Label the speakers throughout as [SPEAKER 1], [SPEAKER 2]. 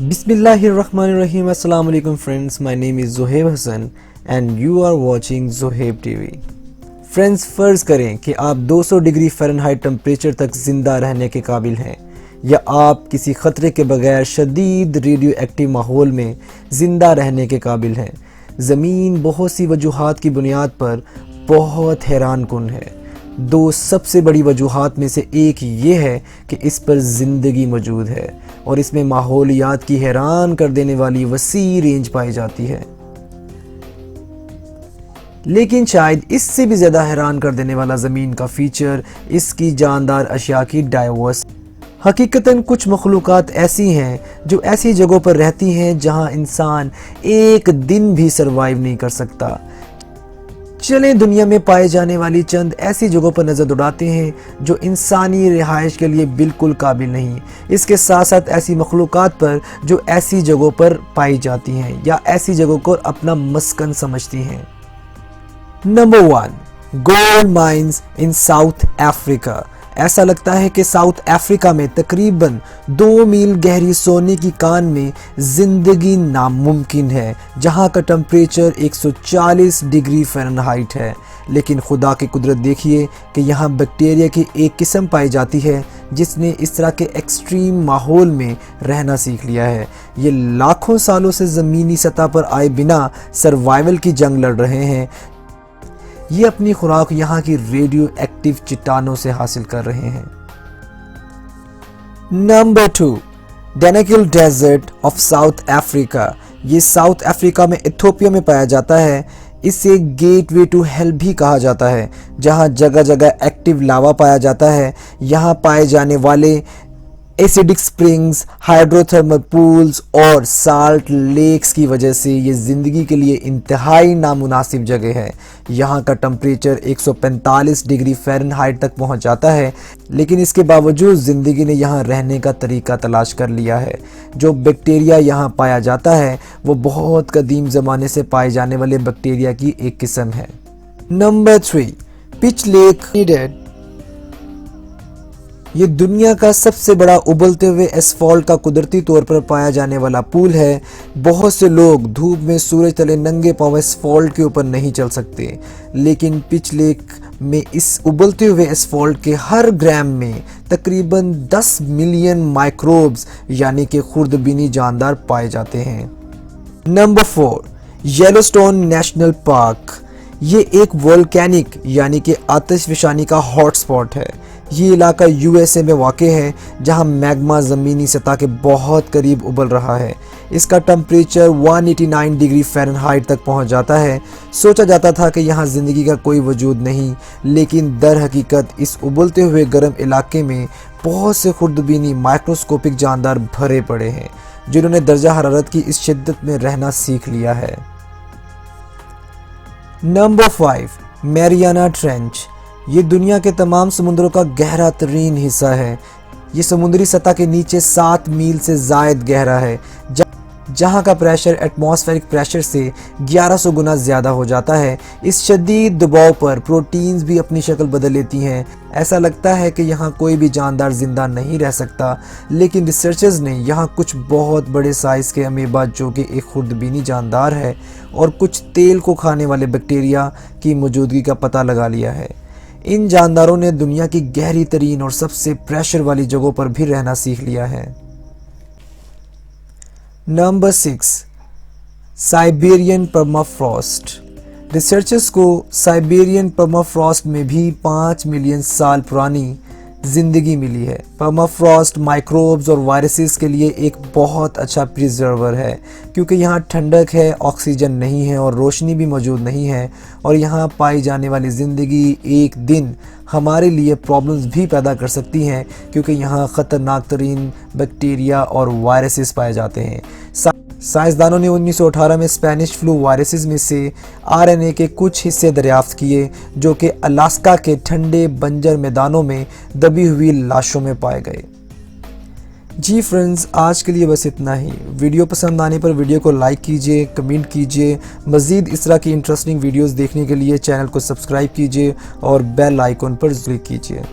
[SPEAKER 1] Bismillahirrahmanirrahim. Assalamu alaikum friends. My name is Zohaib Hassan and you are watching Zohaib TV. Friends, फ़र्ज़ करें कि आप 200 degree Fahrenheit temperature तक ज़िंदा रहने के काबिल हैं या आप किसी ख़तरे के बगैर शदीद रेडियो एक्टिव माहौल में ज़िंदा रहने के काबिल हैं। ज़मीन बहुत सी वजूहात की बुनियाद पर बहुत हैरान कुन है। दो सबसे बड़ी वजूहात में से एक ये है कि इस पर ज़िंदगी मौजूद है और इसमें माहौलियात की हैरान कर देने वाली वसी रेंज पाई जाती है। लेकिन शायद इससे भी ज़्यादा हैरान कर देने वाला ज़मीन का फ़ीचर इसकी जानदार अशिया की डाइवर्स। हकीकतन कुछ मखलूक़ात ऐसी हैं जो ऐसी जगहों पर रहती हैं जहां इंसान एक दिन भी सरवाइव नहीं कर सकता। चलें दुनिया में पाए जाने वाली चंद ऐसी जगहों पर नज़र दौड़ाते हैं जो इंसानी रिहाइश के लिए बिल्कुल काबिल नहीं। इसके साथ साथ ऐसी मखलूक़ात पर जो ऐसी जगहों पर पाई जाती हैं या ऐसी जगहों को अपना मस्कन समझती हैं। नंबर 1, गोल्ड माइंस इन साउथ अफ्रीका। ऐसा लगता है कि साउथ अफ्रीका में तकरीबन 2 मील गहरी सोने की कान में ज़िंदगी नामुमकिन है, जहां का टेम्परेचर 140 डिग्री फ़ारेनहाइट है। लेकिन खुदा की कुदरत देखिए कि यहां बैक्टीरिया की एक किस्म पाई जाती है जिसने इस तरह के एक्सट्रीम माहौल में रहना सीख लिया है। ये लाखों सालों से ज़मीनी सतह पर आए बिना सर्वाइवल की जंग लड़ रहे हैं। ये अपनी खुराक यहाँ की रेडियो एक्टिव चट्टानों से हासिल कर रहे हैं। Number 2, Danakil desert of South Africa. ये साउथ अफ्रीका में इथियोपिया में पाया जाता है। इसे गेटवे टू हेल भी कहा जाता है, जहाँ जगह जगह एक्टिव लावा पाया जाता है। यहाँ पाए जाने वाले एसिडिक स्प्रिंग्स, हाइड्रोथर्मल पूल्स और साल्ट लेक्स की वजह से ये ज़िंदगी के लिए इंतहाई नामुनासिब जगह है। यहाँ का टेम्परेचर 145 डिग्री फ़ारेनहाइट तक पहुँच जाता है, लेकिन इसके बावजूद ज़िंदगी ने यहाँ रहने का तरीका तलाश कर लिया है। जो बैक्टीरिया यहाँ पाया जाता है वो बहुत कदीम ज़माने से पाए जाने वाले बैक्टीरिया की एक किस्म है। Number 3, pitch lake. ये दुनिया का सबसे बड़ा उबलते हुए एसफॉल्ट का कुदरती तौर पर पाया जाने वाला पूल है। बहुत से लोग धूप में सूरज तले नंगे पांव एसफॉल्ट के ऊपर नहीं चल सकते, लेकिन पिच लेक में इस उबलते हुए एसफॉल्ट के हर ग्राम में तकरीबन 10 मिलियन माइक्रोब्स यानी कि खुर्दबीनी जानदार पाए जाते हैं। Number 4, Yellowstone national park. ये एक वोल्केनिक यानी कि आतिशफशानी का हॉटस्पॉट है। ये इलाका यूएसए में वाक़े है, जहां मैग्मा ज़मीनी सतह के बहुत करीब उबल रहा है। इसका टेम्परेचर 189 डिग्री फ़ारेनहाइट तक पहुंच जाता है। सोचा जाता था कि यहाँ ज़िंदगी का कोई वजूद नहीं, लेकिन दर हकीकत इस उबलते हुए गर्म इलाके में बहुत से खुर्दबीनी माइक्रोस्कोपिक जानदार भरे पड़े हैं, जिन्होंने दर्जा हरारत की इस शिद्दत में रहना सीख लिया है। Number 5, Mariana trench. ये दुनिया के तमाम समुद्रों का गहरा तरीन हिस्सा है। ये समुद्री सतह के नीचे 7 मील से ज़ायद गहरा है, जहाँ का प्रेशर एटमॉस्फेरिक प्रेशर से 1100 गुना ज़्यादा हो जाता है। इस शदीद दबाव पर प्रोटीन्स भी अपनी शक्ल बदल लेती हैं। ऐसा लगता है कि यहाँ कोई भी जानदार ज़िंदा नहीं रह सकता, लेकिन रिसर्चर्स ने यहाँ कुछ बहुत बड़े साइज़ के अमीबा, जो कि एक खुर्दबीनी जानदार है, और कुछ तेल को खाने वाले बैक्टीरिया की मौजूदगी का पता लगा लिया है। इन जानदारों ने दुनिया की गहरी तरीन और सबसे प्रेशर वाली जगहों पर भी रहना सीख लिया है। Number 6, Siberian permafrost. रिसर्चर्स को साइबेरियन परमाफ्रॉस्ट में भी 5 मिलियन साल पुरानी ज़िंदगी मिली है। परमाफ्रॉस्ट माइक्रोब्स और वायरसेस के लिए एक बहुत अच्छा प्रिजर्वर है, क्योंकि यहाँ ठंडक है, ऑक्सीजन नहीं है और रोशनी भी मौजूद नहीं है। और यहाँ पाई जाने वाली ज़िंदगी एक दिन हमारे लिए प्रॉब्लम्स भी पैदा कर सकती हैं, क्योंकि यहाँ ख़तरनाक तरीन बैक्टीरिया और वायरसेस पाए जाते हैं। साइंसदानों ने 1918 में स्पेनिश फ्लू वायरसेस में से आरएनए के कुछ हिस्से दरियाफ्त किए, जो कि अलास्का के ठंडे बंजर मैदानों में दबी हुई लाशों में पाए गए। जी फ्रेंड्स, आज के लिए बस इतना ही। वीडियो पसंद आने पर वीडियो को लाइक कीजिए, कमेंट कीजिए। मज़ीद इस तरह की इंटरेस्टिंग वीडियोस देखने के लिए चैनल को सब्सक्राइब कीजिए और बेल आइकन पर क्लिक कीजिए।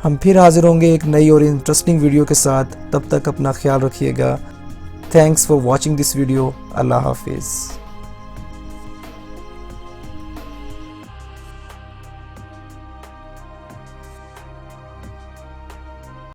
[SPEAKER 1] ہم پھر حاضر ہوں گے ایک نئی اور انٹرسٹنگ ویڈیو کے ساتھ. تب تک اپنا خیال رکھیے گا. Thanks for watching this video. اللہ حافظ.